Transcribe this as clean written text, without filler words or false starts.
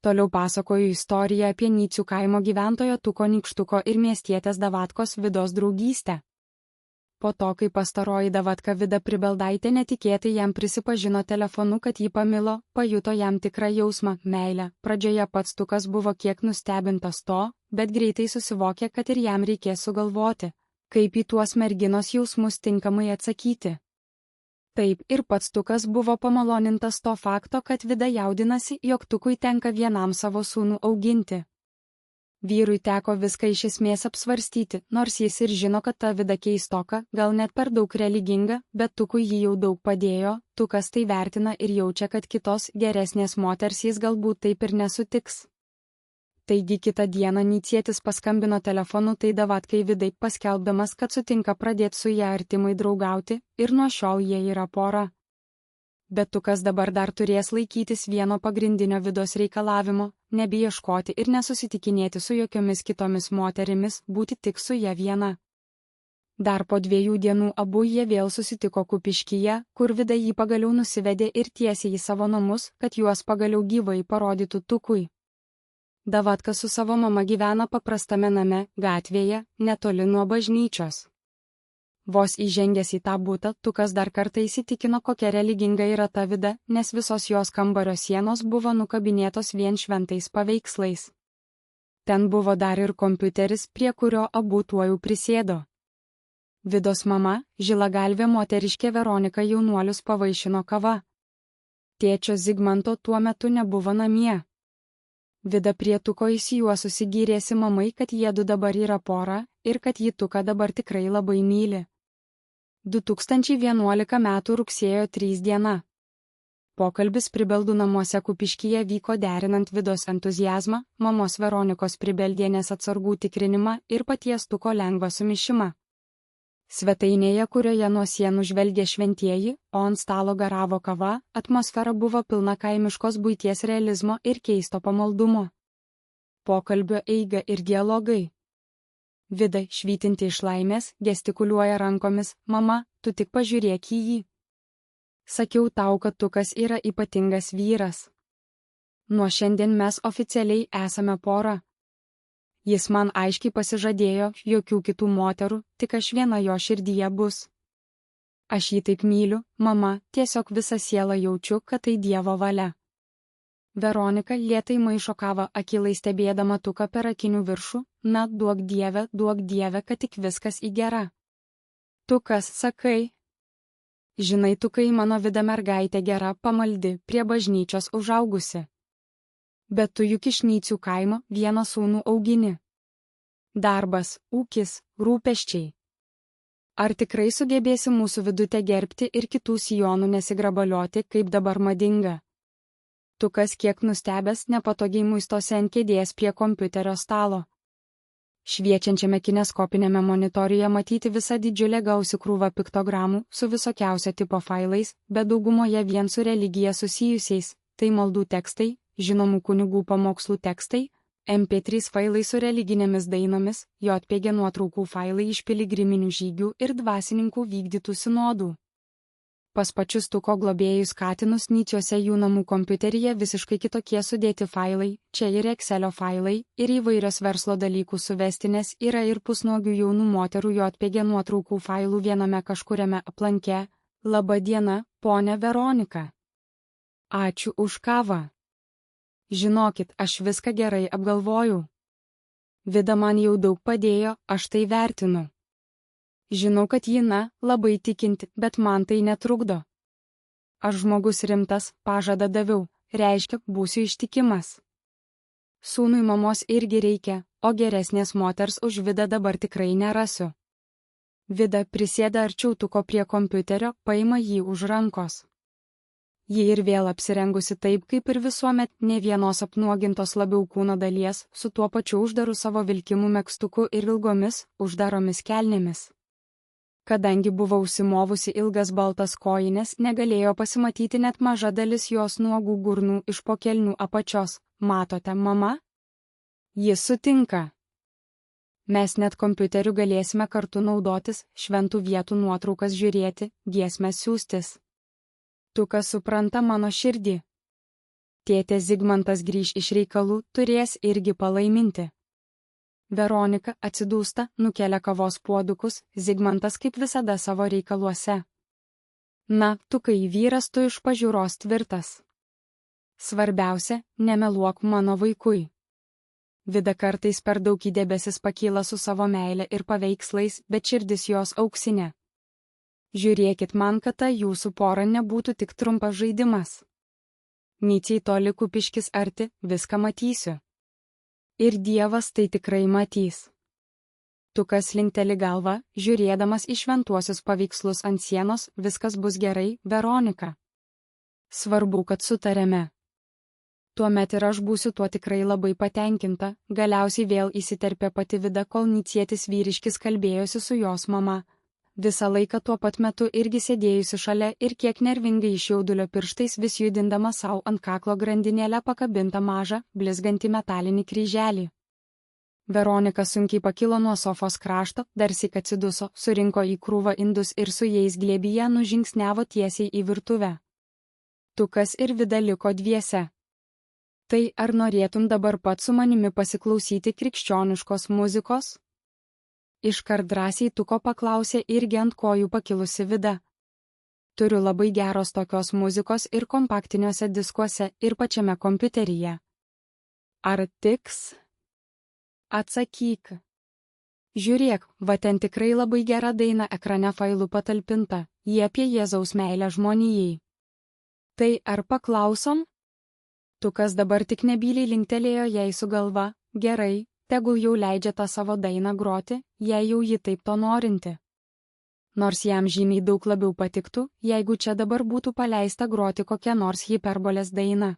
Toliau pasakoju istoriją apie Nycių kaimo gyventojo Tuko Nykštuko ir miestietės Davatkos Vidos draugystę. Po to, kai pastaroji Davatka Vida Pribeldaitė netikėtai jam prisipažino telefonu, kad jį pamilo, pajuto jam tikrą jausmą - meilę. Pradžioje pats Tukas buvo kiek nustebintas to, bet greitai susivokė, kad ir jam reikės sugalvoti, kaip į tuos merginos jausmus tinkamai atsakyti. Taip, ir pats Tukas buvo pamalonintas to fakto, kad Vida jaudinasi, jog Tukui tenka vienam savo sūnų auginti. Vyrui teko viską iš esmės apsvarstyti, nors jis ir žino, kad ta Vida keistoka, gal net per daug religinga, bet Tukui jį jau daug padėjo. Tukas tai vertina ir jaučia, kad kitos geresnės moters jis galbūt taip ir nesutiks. Taigi kitą dieną Nycietis paskambino telefonu tai Davatkai Vidai, paskelbdamas, kad sutinka pradėti su ją artimai draugauti, ir nuo šiol jie yra pora. Bet Tukas dabar dar turės laikytis vieno pagrindinio Vidos reikalavimo - nebeieškoti ir nesusitikinėti su jokiomis kitomis moterimis, būti tik su ja viena. Dar po 2 dienų abu jie vėl susitiko Kupiškyje, kur Vida jį pagaliau nusivedė ir tiesiai į savo namus, kad juos pagaliau gyvai parodytų Tukui. Davatka su savo mama gyvena paprastame name, gatvėje, netoli nuo bažnyčios. Vos įžengęs į tą butą, Tukas dar kartą įsitikino, kokia religinga yra ta Vida, nes visos jos kambario sienos buvo nukabinėtos vien šventais paveikslais. Ten buvo dar ir kompiuteris, prie kurio abu tuojau prisėdo. Vidos mama, žilagalvė moteriškė Veronika jaunuolius pavaišino kava. Tėčio Zigmanto tuo metu nebuvo namie. Vida prie Tuko įsijuosusi gyrėsi mamai, kad jiedu dabar yra pora ir kad ji Tuką dabar tikrai labai myli. 2011 m. rugsėjo 3 diena. Pokalbis Pribeldų namuose Kupiškyje vyko derinant Vidos entuziazmą, mamos Veronikos Pribeldienės atsargų tikrinimą ir paties Tuko lengvą sumišimą. Svetainėje, kurioje nuo sienų žvelgė šventieji, o ant stalo garavo kava, atmosfera buvo pilna kaimiškos buities realizmo ir keisto pamaldumo. Pokalbio eiga ir dialogai. Vida, švytinti iš laimės, gestikuliuoja rankomis: "Mama, tu tik pažiūrėk į jį. Sakiau tau, kad Tukas yra ypatingas vyras. Nuo šiandien mes oficialiai esame pora. Jis man aiškiai pasižadėjo, jokių kitų moterų, tik aš viena jo širdyje bus. Aš jį taip myliu, mama, tiesiog visą sielą jaučiu, kad tai Dievo valia." Veronika lėtai maišo kavą, akylai stebėdama Tuką per akinių viršų. "Na, duok Dieve, kad tik viskas į gera." "Tukas, sakai?" "Žinai, Tukai, mano Vida mergaitė gera, pamaldi, prie bažnyčios užaugusi. Bet tu juk iš Nycių kaimo vieną sūnų augini. Darbas, ūkis, rūpesčiai. Ar tikrai sugebėsi mūsų Vidutę gerbti ir kitų sijonų nesigrabalioti, kaip dabar madinga?" Tukas kiek nustebęs nepatogiai muistosi ant kėdės prie kompiuterio stalo. Šviečiančiame kineskopinėme monitoriuje matyti visa didžiulė gausi krūva piktogramų su visokiausio tipo failais, bet daugumoje vien su religija susijusiais, tai maldų tekstai, žinomų kunigų pamokslų tekstai, MP3 failai su religinėmis dainomis, JPG nuotraukų failai iš piligriminių žygių ir dvasininkų vykdytų sinodų. Pas pačius Tuko globėjus katinus Nyciuose jų namų kompiuteryje visiškai kitokie sudėti failai, čia ir Excelio failai, ir įvairios verslo dalykų suvestinės, yra ir pusnuogių jaunų moterų JPG nuotraukų failų viename kažkuriame aplanke. "Laba diena, ponia Veronika. Ačiū už kavą. Žinokit, aš viską gerai apgalvojau. Vida man jau daug padėjo, aš tai vertinu. Žinau, kad ji labai tikinti, bet man tai netrukdo. Aš žmogus rimtas, pažadą daviau, reiškia, būsiu ištikimas. Sūnui mamos irgi reikia, o geresnės moters už Vidą dabar tikrai nerasiu." Vida prisėda arčiau Tuko prie kompiuterio, paima jį už rankos. Ji ir vėl apsirengusi taip, kaip ir visuomet, ne vienos apnuogintos labiau kūno dalies, su tuo pačiu uždaru savo vilkimų megztuku ir ilgomis, uždaromis kelnėmis. Kadangi buvo užsimovusi ilgas baltas kojines, negalėjo pasimatyti net maža dalis jos nuogų gurnų iš po kelnių apačios. "Matote, mama? Jis sutinka. Mes net kompiuteriu galėsime kartu naudotis, šventų vietų nuotraukas žiūrėti, giesmes siųstis. Tukas supranta mano širdį. Tėtė Zigmantas grįž iš reikalų, turės irgi palaiminti. Veronika atsidūsta, nukelia kavos puodukus, Zigmantas kaip visada savo reikaluose. Na, tu kai vyras, tu iš pažiūros tvirtas. Svarbiausia, nemeluok mano vaikui. Vida kartais per daug į debesis pakyla su savo meile ir paveikslais, bet širdis jos auksinė. Žiūrėkit man, kad ta jūsų pora nebūtų tik trumpas žaidimas. Nyciai toli Kupiškis arti, viską matysiu. Ir Dievas tai tikrai matys. Tukas linkteli galvą, žiūrėdamas į šventuosius paveikslus ant sienos, viskas bus gerai, Veronika. Svarbu, kad sutarėme. Tuomet ir aš būsiu tuo tikrai labai patenkinta, galiausiai vėl įsiterpė pati Vida, kol Nicietis vyriškis kalbėjosi su jos mama. Visą laiką tuo pat metu irgi sėdėjusi šalia ir kiek nervingai iš jaudulio pirštais vis judindama savo ant kaklo grandinėlę pakabintą mažą, blizgantį metalinį kryželį. Veronika sunkiai pakilo nuo sofos krašto, darsyk atsiduso, surinko į krūvą indus ir su jais glėbyje nužingsniavo tiesiai į virtuvę. Tukas ir Vida liko dviese. Tai ar norėtum dabar pat su manimi pasiklausyti krikščioniškos muzikos? Iškart drąsiai Tuko paklausė irgi ant kojų pakilusi Vida. Turiu labai geros tokios muzikos ir kompaktiniuose diskuose ir pačiame kompiuteryje. Ar tiks? Atsakyk. Žiūrėk, va ten tikrai labai gera daina ekrane failų patalpinta, jie apie Jėzaus meilę žmonijai. Tai ar paklausom? Tukas dabar tik nebyliai linktelėjo jai su galva, gerai, tegul jau leidžia tą savo dainą groti, jei jau ji taip to norinti. Nors jam žymiai daug labiau patiktų, jeigu čia dabar būtų paleista groti kokia nors hiperbolės daina.